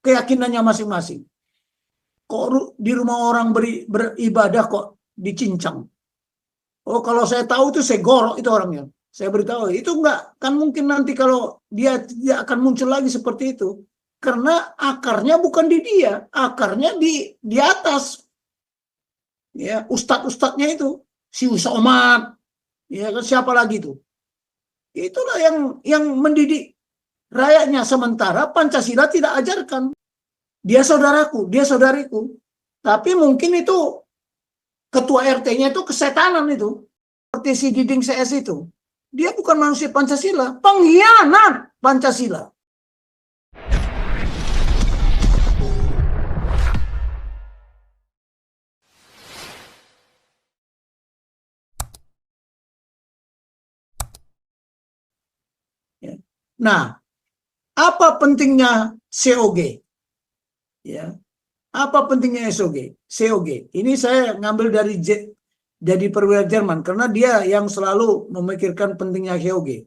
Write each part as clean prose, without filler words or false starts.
keyakinannya masing-masing. Kok di rumah orang beribadah kok dicincang? Oh, kalau saya tahu itu saya gorok itu orangnya. Saya beritahu, itu enggak kan mungkin nanti kalau dia tidak akan muncul lagi seperti itu. Karena akarnya bukan di dia, akarnya di atas. Ya, ustadz-ustadznya itu, si Somad, ya kan siapa lagi itu? Itulah yang mendidik rakyatnya, sementara Pancasila tidak ajarkan. Dia saudaraku, dia saudariku. Tapi mungkin itu ketua RT-nya itu kesetanan itu. Seperti si Diding CS itu. Dia bukan manusia Pancasila, pengkhianat Pancasila. Nah, apa pentingnya COG? Ya, apa pentingnya COG? Ini saya ngambil dari perwira Jerman karena dia yang selalu memikirkan pentingnya COG.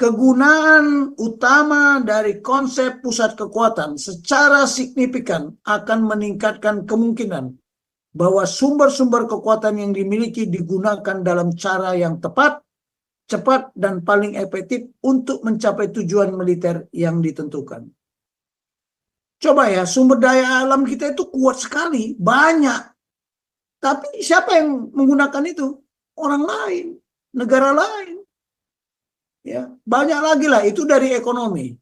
Kegunaan utama dari konsep pusat kekuatan secara signifikan akan meningkatkan kemungkinan bahwa sumber-sumber kekuatan yang dimiliki digunakan dalam cara yang tepat, cepat, dan paling efektif untuk mencapai tujuan militer yang ditentukan. Coba ya, sumber daya alam kita itu kuat sekali, banyak. Tapi siapa yang menggunakan itu? Orang lain, negara lain. Ya, banyak lagi lah, itu dari ekonomi.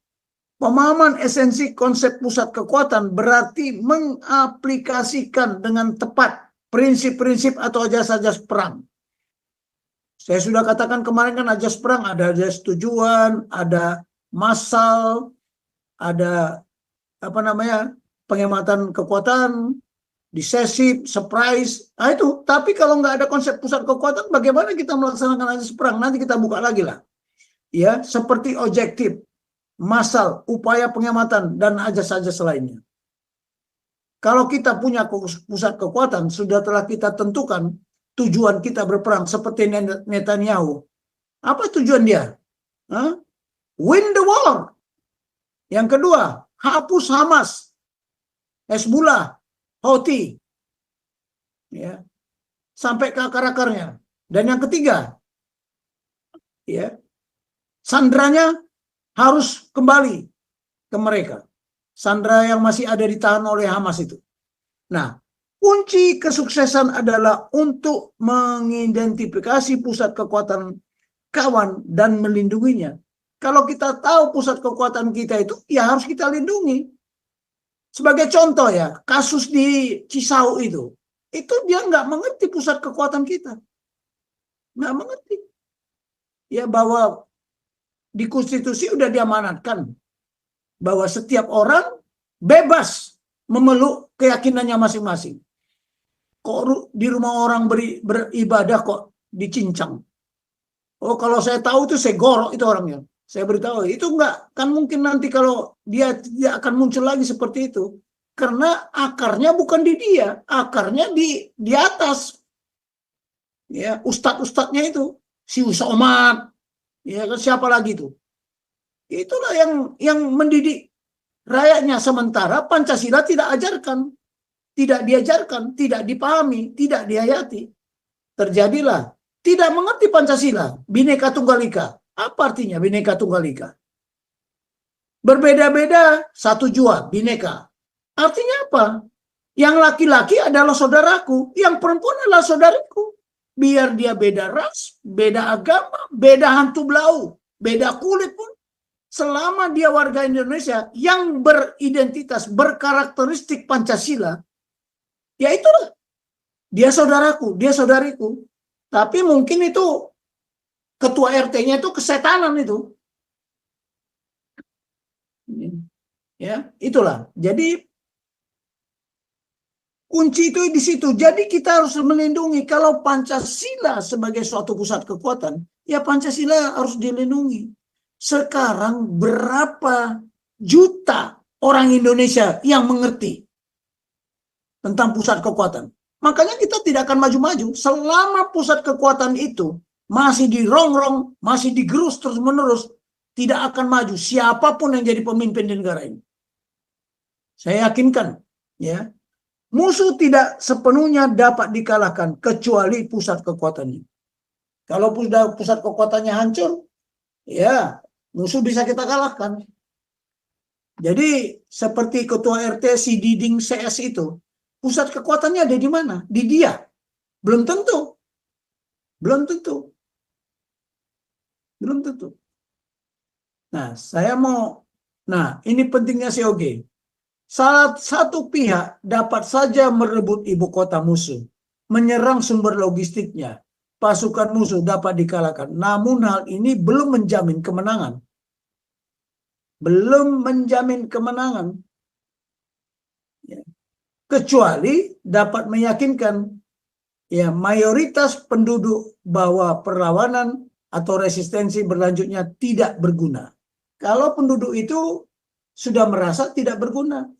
Pemahaman esensi konsep pusat kekuatan berarti mengaplikasikan dengan tepat prinsip-prinsip atau ajas-ajas perang. Saya sudah katakan kemarin kan ajas perang, ada ajas tujuan, ada massal, ada penghematan kekuatan, decisive, surprise. Nah itu, tapi kalau nggak ada konsep pusat kekuatan, bagaimana kita melaksanakan ajas perang? Nanti kita buka lagi lah. Ya, seperti objektif, massal, upaya penghematan, dan ajas-ajas lainnya. Kalau kita punya pusat kekuatan, sudah telah kita tentukan tujuan kita berperang, seperti Netanyahu. Apa tujuan dia? Win the war. Yang kedua, hapus Hamas, Hezbollah, Houthi, ya, sampai ke akar-akarnya. Dan yang ketiga, ya, sandranya harus kembali ke mereka. Sandra yang masih ada ditahan oleh Hamas itu. Nah, kunci kesuksesan adalah untuk mengidentifikasi pusat kekuatan kawan dan melindunginya. Kalau kita tahu pusat kekuatan kita itu, ya harus kita lindungi. Sebagai contoh ya, kasus di Cisau itu dia nggak mengerti pusat kekuatan kita. Nggak mengerti. Ya, bahwa di konstitusi udah diamanatkan bahwa setiap orang bebas memeluk keyakinannya masing-masing. Kok di rumah orang beribadah kok dicincang? Oh, kalau saya tahu itu saya gorok itu orangnya. Saya beritahu, itu enggak kan mungkin nanti kalau dia tidak akan muncul lagi seperti itu. Karena akarnya bukan di dia, akarnya di atas. Ya, ustadz-ustadznya itu, si Somad, ya kan siapa lagi itu? Itulah yang mendidik rakyatnya, sementara Pancasila tidak ajarkan, tidak diajarkan, tidak dipahami, tidak dihayati. Terjadilah tidak mengerti Pancasila, Bhinneka Tunggal Ika. Apa artinya Bhinneka Tunggal Ika? Berbeda-beda, satu jua, Bhinneka. Artinya apa? Yang laki-laki adalah saudaraku, yang perempuan adalah saudariku. Biar dia beda ras, beda agama, beda hantu belau, beda kulit pun, selama dia warga Indonesia yang beridentitas, berkarakteristik Pancasila, ya itulah. Dia saudaraku, dia saudariku. Tapi mungkin itu ketua RT-nya itu kesetanan itu. Ya, itulah. Jadi kunci itu di situ. Jadi kita harus melindungi. Kalau Pancasila sebagai suatu pusat kekuatan, ya Pancasila harus dilindungi. Sekarang berapa juta orang Indonesia yang mengerti tentang pusat kekuatan? Makanya kita tidak akan maju-maju selama pusat kekuatan itu masih dirongrong, masih digerus terus-menerus, tidak akan maju siapapun yang jadi pemimpin di negara ini. Saya yakinkan, ya, musuh tidak sepenuhnya dapat dikalahkan kecuali pusat kekuatannya. Kalau pusat kekuatannya hancur, ya musuh bisa kita kalahkan. Jadi seperti ketua RT si Diding CS itu, pusat kekuatannya ada di mana? Di dia. Belum tentu. Belum tentu. Belum tentu. Nah, ini pentingnya COG. Salah satu pihak dapat saja merebut ibu kota musuh, menyerang sumber logistiknya. Pasukan musuh dapat dikalahkan. Namun hal ini belum menjamin kemenangan. Belum menjamin kemenangan. Kecuali dapat meyakinkan ya mayoritas penduduk bahwa perlawanan atau resistensi berlanjutnya tidak berguna. Kalau penduduk itu sudah merasa tidak berguna.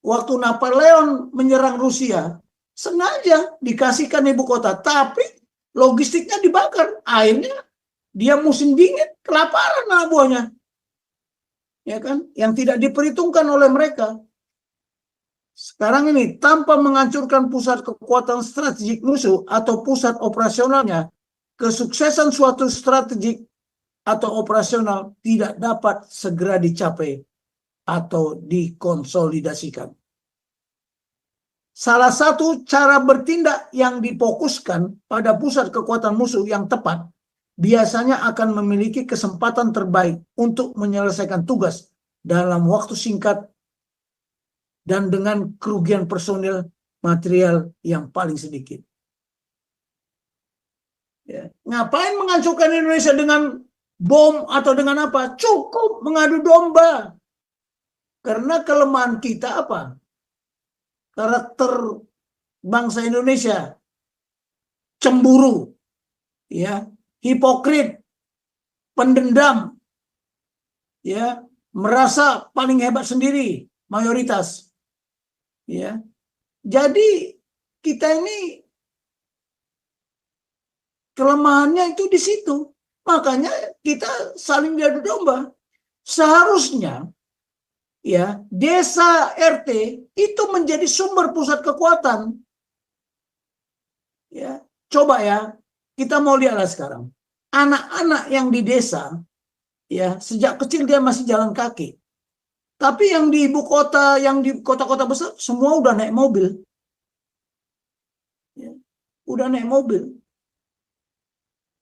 Waktu Napoleon menyerang Rusia, sengaja dikasihkan ibu kota, tapi logistiknya dibakar. Akhirnya dia musim dingin, kelaparan anak buahnya. Ya kan? Yang tidak diperhitungkan oleh mereka. Sekarang ini, tanpa menghancurkan pusat kekuatan strategik musuh atau pusat operasionalnya, kesuksesan suatu strategik atau operasional tidak dapat segera dicapai atau dikonsolidasikan. Salah satu cara bertindak yang difokuskan pada pusat kekuatan musuh yang tepat biasanya akan memiliki kesempatan terbaik untuk menyelesaikan tugas dalam waktu singkat dan dengan kerugian personil material yang paling sedikit. Ya. Ngapain menghancurkan Indonesia dengan bom atau dengan apa? Cukup mengadu domba. Karena kelemahan kita apa? Karakter bangsa Indonesia cemburu, ya, hipokrit, pendendam, ya, merasa paling hebat sendiri, mayoritas, ya. Jadi kita ini kelemahannya itu di situ. Makanya kita saling diadu domba. Seharusnya ya, desa RT itu menjadi sumber pusat kekuatan. Ya, coba ya, kita mau lihatlah sekarang. Anak-anak yang di desa, ya, sejak kecil dia masih jalan kaki. Tapi yang di ibu kota, yang di kota-kota besar, semua udah naik mobil. Ya, udah naik mobil.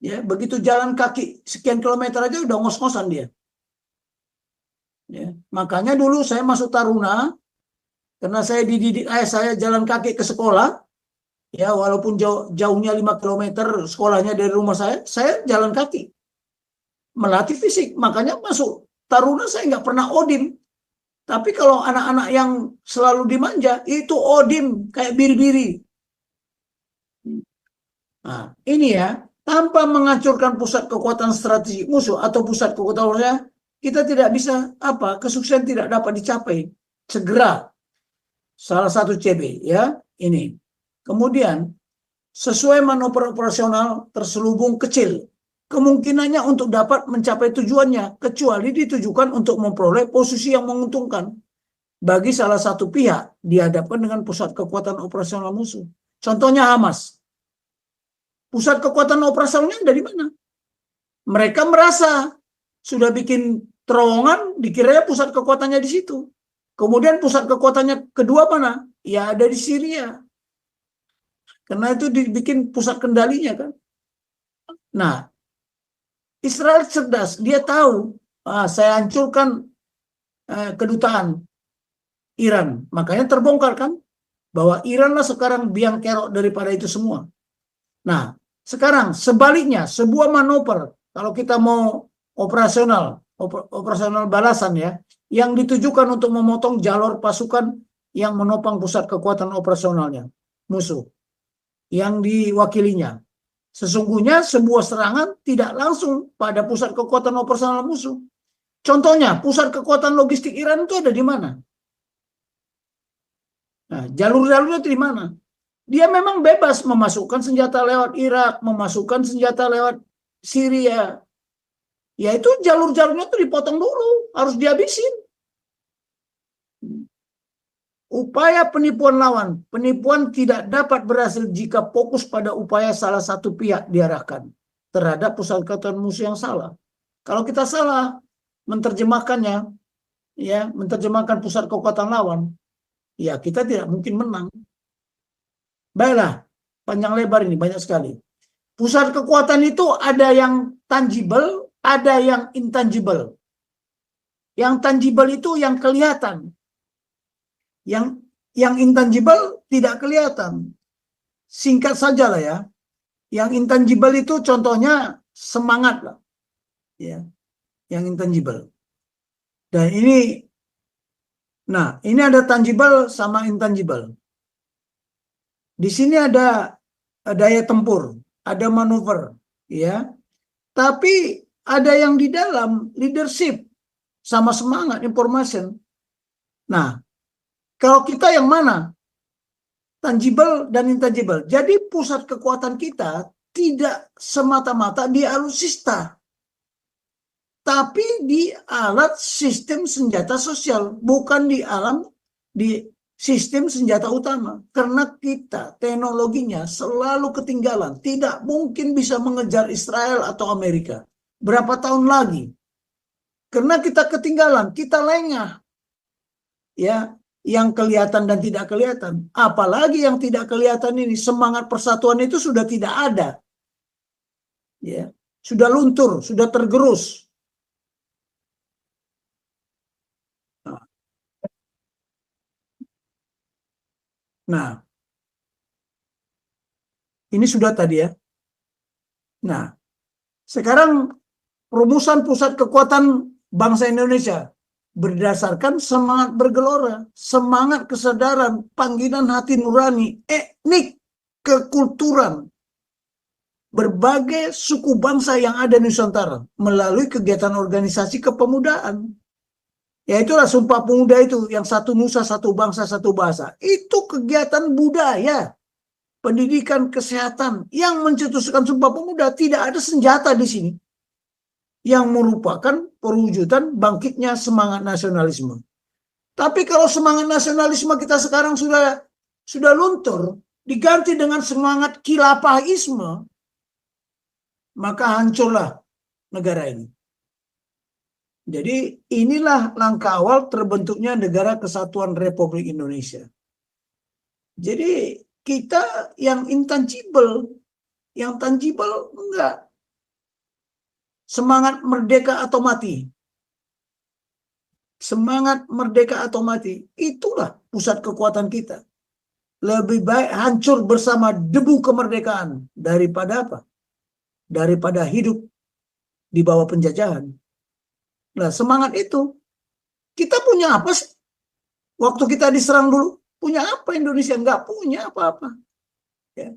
Ya, begitu jalan kaki sekian kilometer aja udah ngos-ngosan dia. Ya, makanya dulu saya masuk Taruna karena saya dididik ayah saya jalan kaki ke sekolah. Ya, walaupun jauhnya 5 kilometer sekolahnya dari rumah saya jalan kaki. Melatih fisik. Makanya masuk Taruna saya nggak pernah ODIM. Tapi kalau anak-anak yang selalu dimanja, itu ODIM kayak biri-biri. Nah, ini ya, tanpa menghancurkan pusat kekuatan strategik musuh atau pusat kekuatan musuhnya, kita tidak bisa kesuksesan tidak dapat dicapai segera. Salah satu CB ya ini. Kemudian sesuai manuver operasional terselubung kecil kemungkinannya untuk dapat mencapai tujuannya kecuali ditujukan untuk memperoleh posisi yang menguntungkan bagi salah satu pihak dihadapkan dengan pusat kekuatan operasional musuh. Contohnya Hamas. Pusat kekuatan operasionalnya dari mana? Mereka merasa sudah bikin terowongan, dikiranya pusat kekuatannya di situ. Kemudian pusat kekuatannya kedua mana? Ya ada di Syria. Karena itu dibikin pusat kendalinya kan. Nah, Israel cerdas, dia tahu, saya hancurkan kedutaan Iran. Makanya terbongkar kan, bahwa Iranlah sekarang biang kerok daripada itu semua. Nah, sekarang sebaliknya, sebuah manuver, kalau kita mau operasional balasan ya, yang ditujukan untuk memotong jalur pasukan yang menopang pusat kekuatan operasionalnya, musuh, yang diwakilinya. Sesungguhnya sebuah serangan tidak langsung pada pusat kekuatan operasional musuh. Contohnya, pusat kekuatan logistik Iran itu ada di mana? Nah, jalur-jalurnya itu di mana? Dia memang bebas memasukkan senjata lewat Irak, memasukkan senjata lewat Syria. Ya itu jalur-jalurnya itu dipotong dulu, harus dihabisin. upaya penipuan lawan. Penipuan tidak dapat berhasil jika fokus pada upaya salah satu pihak diarahkan terhadap pusat kekuatan musuh yang salah. Kalau kita salah menerjemahkannya, ya, menerjemahkan pusat kekuatan lawan, ya kita tidak mungkin menang. Baiklah, panjang lebar ini banyak sekali. Pusat kekuatan itu ada yang tangible, ada yang intangible. Yang tangible itu yang kelihatan. Yang intangible tidak kelihatan. Singkat saja lah ya. Yang intangible itu contohnya semangat lah. Ya. Yang intangible. Dan ini ada tangible sama intangible. Di sini ada daya tempur, ada manuver, ya. Tapi ada yang di dalam leadership sama semangat, information. Nah, kalau kita yang mana? Tangible dan intangible. Jadi pusat kekuatan kita tidak semata-mata di alutsista, tapi di alat sistem senjata sosial, bukan di sistem senjata utama. Karena kita teknologinya selalu ketinggalan, tidak mungkin bisa mengejar Israel atau Amerika. Berapa tahun lagi? Karena kita ketinggalan, kita lengah. Ya, yang kelihatan dan tidak kelihatan. Apalagi yang tidak kelihatan ini, semangat persatuan itu sudah tidak ada. Ya, sudah luntur, sudah tergerus. Nah, ini sudah tadi ya. Nah, sekarang rumusan pusat kekuatan bangsa Indonesia berdasarkan semangat bergelora, semangat kesadaran, panggilan hati nurani, etnik, kekulturan, berbagai suku bangsa yang ada di Nusantara melalui kegiatan organisasi kepemudaan. Ya itulah Sumpah Pemuda itu, yang satu nusa, satu bangsa, satu bahasa. Itu kegiatan budaya, pendidikan, kesehatan yang mencetuskan Sumpah Pemuda. Tidak ada senjata di sini, yang merupakan perwujudan bangkitnya semangat nasionalisme. Tapi kalau semangat nasionalisme kita sekarang sudah luntur, diganti dengan semangat khilafahisme, maka hancurlah negara ini. Jadi inilah langkah awal terbentuknya Negara Kesatuan Republik Indonesia. Jadi kita yang intangible, yang tangible enggak. Semangat merdeka atau mati. Semangat merdeka atau mati. Itulah pusat kekuatan kita. Lebih baik hancur bersama debu kemerdekaan daripada apa? Daripada hidup di bawah penjajahan. Nah, semangat itu. Kita punya apa sih? Waktu kita diserang dulu, punya apa Indonesia? Enggak punya apa-apa. Ya.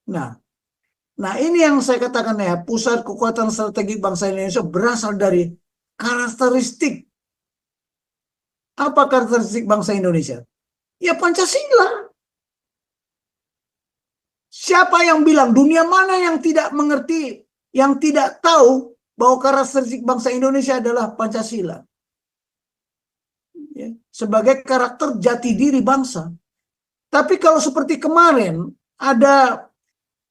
Nah, ini yang saya katakan ya, pusat kekuatan strategi bangsa Indonesia berasal dari karakteristik. Apa karakteristik bangsa Indonesia? Ya Pancasila. Siapa yang bilang, dunia mana yang tidak mengerti, yang tidak tahu bahwa karakteristik bangsa Indonesia adalah Pancasila? Ya, sebagai karakter jati diri bangsa. Tapi kalau seperti kemarin, ada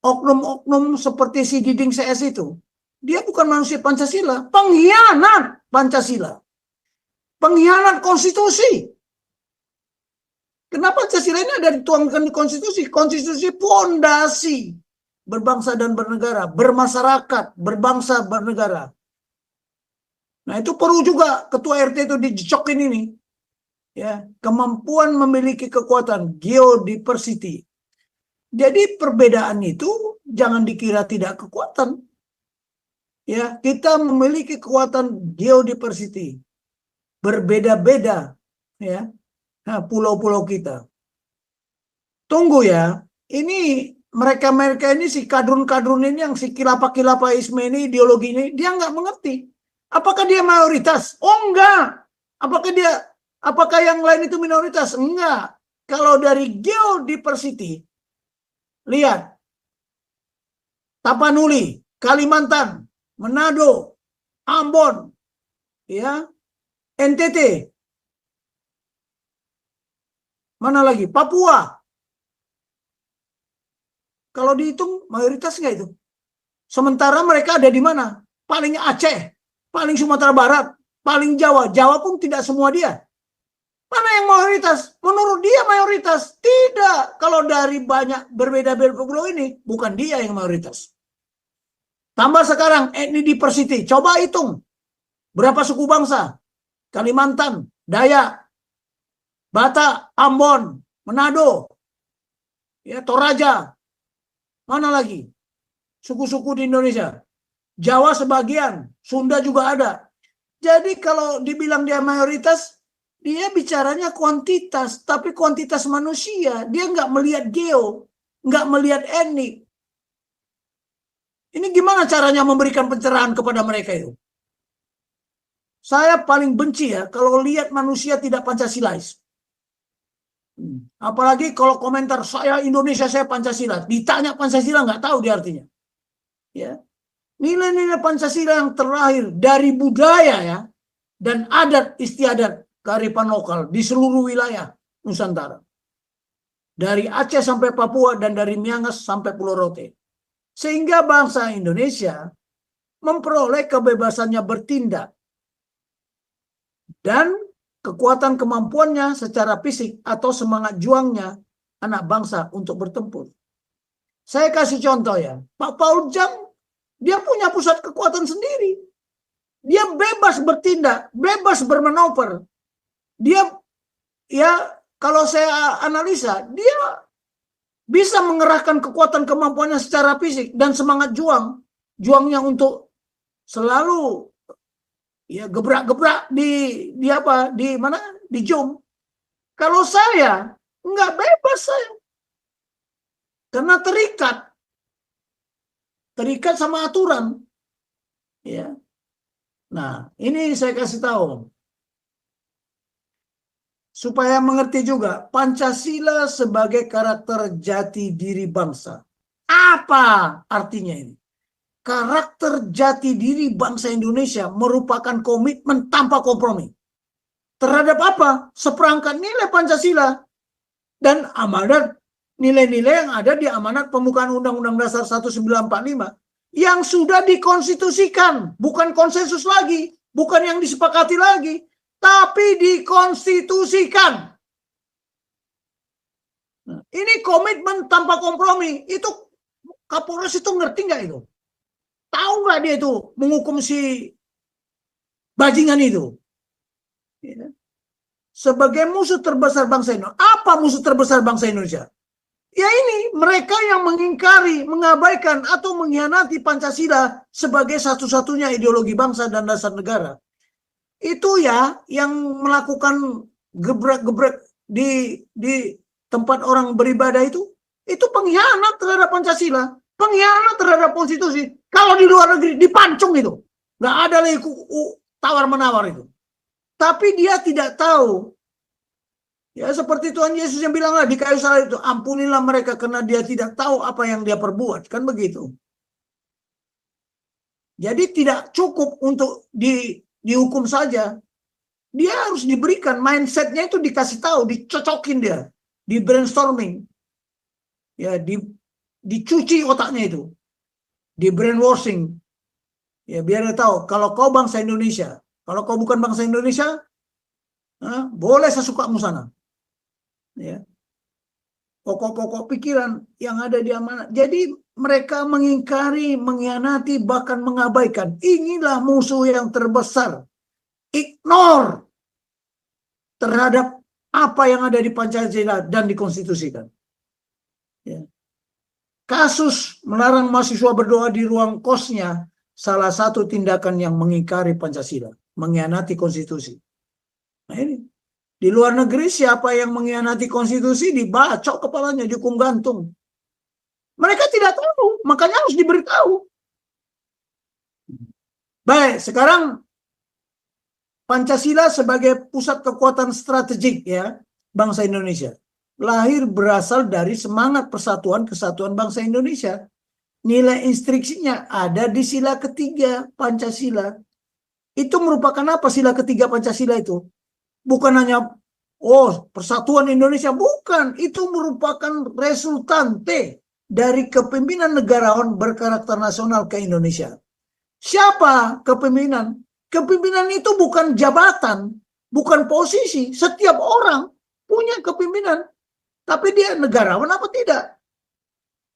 oknum-oknum seperti si Diding CS itu, dia bukan manusia Pancasila, pengkhianat Pancasila, pengkhianat konstitusi. Kenapa Pancasila ini ada dituangkan di konstitusi? Konstitusi fondasi berbangsa dan bernegara, bermasyarakat, berbangsa, bernegara. Nah itu perlu juga ketua RT itu dijecokin ini. Ya, kemampuan memiliki kekuatan geodiversity. Jadi perbedaan itu jangan dikira tidak kekuatan. Ya, kita memiliki kekuatan geodiversity. Berbeda-beda ya. Nah, pulau-pulau kita. Tunggu ya. Ini mereka-mereka ini, si kadrun-kadrun ini, yang si kilapa-kilapaisme ini, ideologi ini, dia nggak mengerti. Apakah dia mayoritas? Oh enggak. Apakah yang lain itu minoritas? Enggak. Kalau dari geodiversity, lihat, Tapanuli, Kalimantan, Manado, Ambon, ya, NTT, Mana lagi? Papua. Kalau dihitung mayoritas nggak itu? Sementara mereka ada di mana? Paling Aceh, paling Sumatera Barat, paling Jawa. Jawa pun tidak semua dia. Mana yang mayoritas? Menurut dia mayoritas. Tidak. Kalau dari banyak berbeda-beda pulau ini, bukan dia yang mayoritas. Tambah sekarang etni diversity. Coba hitung. Berapa suku bangsa? Kalimantan, Dayak, Batak, Ambon, Manado, ya, Toraja. Mana lagi? Suku-suku di Indonesia. Jawa sebagian, Sunda juga ada. Jadi kalau dibilang dia mayoritas, dia bicaranya kuantitas, tapi kuantitas manusia. Dia nggak melihat geo, nggak melihat etnik. Ini gimana caranya memberikan pencerahan kepada mereka itu? Saya paling benci ya kalau lihat manusia tidak Pancasilais. Apalagi kalau komentar saya Indonesia, saya Pancasila. Ditanya Pancasila nggak tahu dia artinya. Ya. Nilai-nilai Pancasila yang terlahir dari budaya ya dan adat istiadat kearifan lokal di seluruh wilayah Nusantara. Dari Aceh sampai Papua dan dari Miangas sampai Pulau Rote. Sehingga bangsa Indonesia memperoleh kebebasannya bertindak dan kekuatan kemampuannya secara fisik atau semangat juangnya anak bangsa untuk bertempur. Saya kasih contoh ya, Pak Paul Jang, dia punya pusat kekuatan sendiri. Dia bebas bertindak, bebas bermanuver. Dia, ya kalau saya analisa, dia bisa mengerahkan kekuatan kemampuannya secara fisik dan semangat juangnya untuk selalu ya gebrak-gebrak di apa di mana di Jom. Kalau saya nggak bebas saya karena terikat sama aturan ya. Nah ini saya kasih tahu supaya mengerti juga Pancasila sebagai karakter jati diri bangsa. Apa artinya ini? Karakter jati diri bangsa Indonesia merupakan komitmen tanpa kompromi. Terhadap apa? Seperangkat nilai Pancasila dan amanat nilai-nilai yang ada di amanat pembukaan Undang-Undang Dasar 1945 yang sudah dikonstitusikan. Bukan konsensus lagi, bukan yang disepakati lagi, tapi dikonstitusikan. Nah, ini komitmen tanpa kompromi. Itu Kapolres itu ngerti nggak itu? Tahu nggak dia itu menghukum si bajingan itu? Ya. Sebagai musuh terbesar bangsa Indonesia. Apa musuh terbesar bangsa Indonesia? Ya ini, mereka yang mengingkari, mengabaikan, atau mengkhianati Pancasila sebagai satu-satunya ideologi bangsa dan dasar negara. Itu ya, yang melakukan gebrak-gebrak di tempat orang beribadah itu pengkhianat terhadap Pancasila. Pengkhianat terhadap konstitusi. Kalau di luar negeri dipancung itu. Nggak ada lagi tawar-menawar itu. Tapi dia tidak tahu. Ya seperti Tuhan Yesus yang bilang di kayu salib itu. Ampunilah mereka karena dia tidak tahu apa yang dia perbuat. Kan begitu. Jadi tidak cukup untuk dihukum saja. Dia harus diberikan mindsetnya itu dikasih tahu. Dicocokin dia. Di brainstorming. Ya dicuci otaknya itu, di brainwashing, ya biar dia tahu kalau kau bangsa Indonesia, kalau kau bukan bangsa Indonesia, boleh sesukamu sana, ya pokok-pokok pikiran yang ada di amanat. Jadi mereka mengingkari, mengkhianati, bahkan mengabaikan. Inilah musuh yang terbesar. Ignore terhadap apa yang ada di Pancasila dan dikonstitusikan. Ya. Kasus melarang mahasiswa berdoa di ruang kosnya salah satu tindakan yang mengingkari Pancasila, mengkhianati konstitusi. Nah ini, di luar negeri siapa yang mengkhianati konstitusi dibacok kepalanya, dihukum gantung. Mereka tidak tahu, makanya harus diberitahu. Baik, sekarang Pancasila sebagai pusat kekuatan strategik ya bangsa Indonesia. Lahir berasal dari semangat persatuan kesatuan bangsa Indonesia. Nilai instruksinya ada di sila ketiga Pancasila. Itu merupakan apa sila ketiga Pancasila itu? Bukan hanya oh persatuan Indonesia. Bukan, itu merupakan resultante dari kepemimpinan negarawan berkarakter nasional ke Indonesia. Siapa kepemimpinan? Kepemimpinan itu bukan jabatan, bukan posisi. Setiap orang punya kepemimpinan, tapi dia negarawan apa tidak?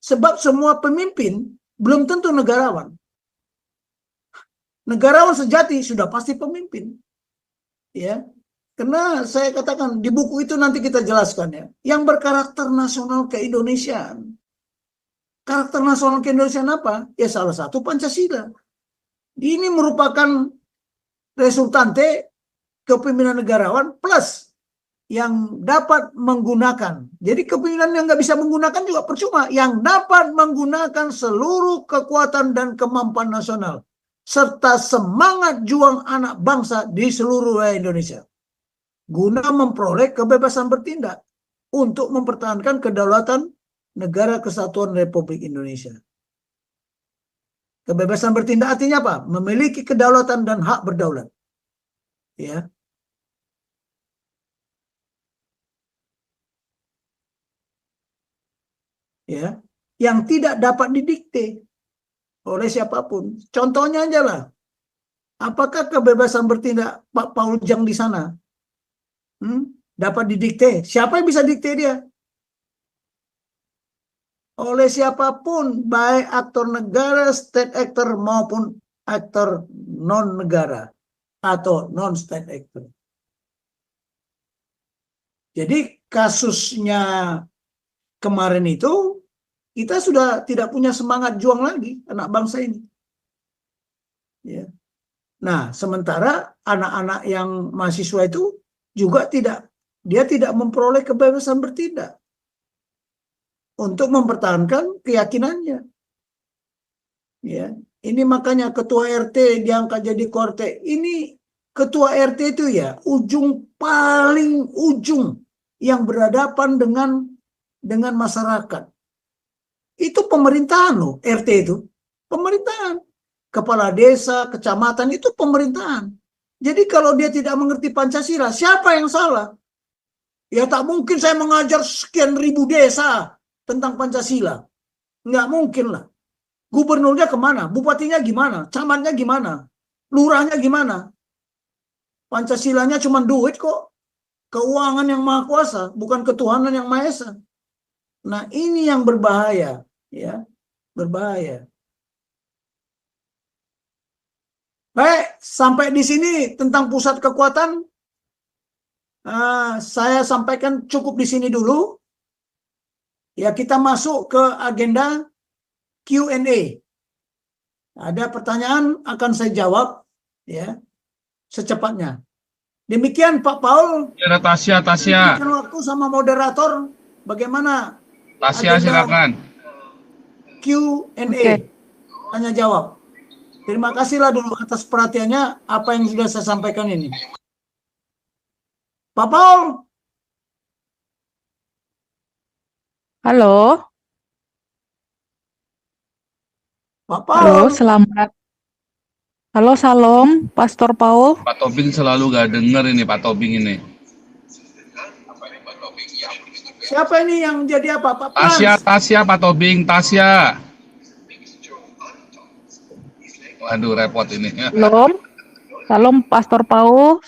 Sebab semua pemimpin belum tentu negarawan. Negarawan sejati sudah pasti pemimpin. Ya. Karena saya katakan di buku itu nanti kita jelaskan ya, yang berkarakter nasional keindonesiaan. Karakter nasional keindonesiaan apa? Ya salah satu Pancasila. Ini merupakan resultante kepemimpinan negarawan plus yang dapat menggunakan. Jadi kepemimpinan yang nggak bisa menggunakan juga percuma. Yang dapat menggunakan seluruh kekuatan dan kemampuan nasional serta semangat juang anak bangsa di seluruh Indonesia guna memperoleh kebebasan bertindak untuk mempertahankan kedaulatan negara kesatuan Republik Indonesia. Kebebasan bertindak artinya apa? Memiliki kedaulatan dan hak berdaulat. Ya. Ya, yang tidak dapat didikte oleh siapapun. Contohnya aja lah. Apakah kebebasan bertindak Pak Paul Jang di sana dapat didikte? Siapa yang bisa dikte dia? Oleh siapapun, baik aktor negara, state actor maupun aktor non negara atau non state actor. Jadi kasusnya kemarin itu kita sudah tidak punya semangat juang lagi anak bangsa ini. Ya. Nah, sementara anak-anak yang mahasiswa itu juga dia tidak memperoleh kebebasan bertindak untuk mempertahankan keyakinannya. Ya, ini makanya ketua RT diangkat jadi korte. Ini ketua RT itu ya paling ujung yang berhadapan dengan masyarakat. Itu pemerintahan loh, RT itu pemerintahan. Kepala desa, kecamatan itu pemerintahan. Jadi kalau dia tidak mengerti Pancasila, siapa yang salah? Ya tak mungkin saya mengajar sekian ribu desa tentang Pancasila. Nggak mungkin lah. Gubernurnya kemana? Bupatinya gimana? Camatnya gimana? Lurahnya gimana? Pancasilanya cuma duit kok. Keuangan yang maha kuasa, bukan ketuhanan yang maha esa. Nah ini yang berbahaya. Ya, berbahaya. Baik, sampai di sini tentang pusat kekuatan. Saya sampaikan cukup di sini dulu. Ya, kita masuk ke agenda Q&A. Ada pertanyaan akan saya jawab ya secepatnya. Demikian Pak Paul. Ya, Tasya. Berikan waktu sama moderator bagaimana Tasya silakan. Q&A. Oke. Tanya jawab. Terima kasihlah dulu atas perhatiannya apa yang sudah saya sampaikan ini. Pak Paul. Halo. Pak Paul. Halo, selamat. Halo, salam, Pastor Paul. Pak Tobing selalu gak denger ini, Pak Tobing ini. Siapa ini yang jadi apa? Pak Frans? Tasya, Pak Tobing, Tasya. Waduh, repot ini. Salam, Pastor Paul.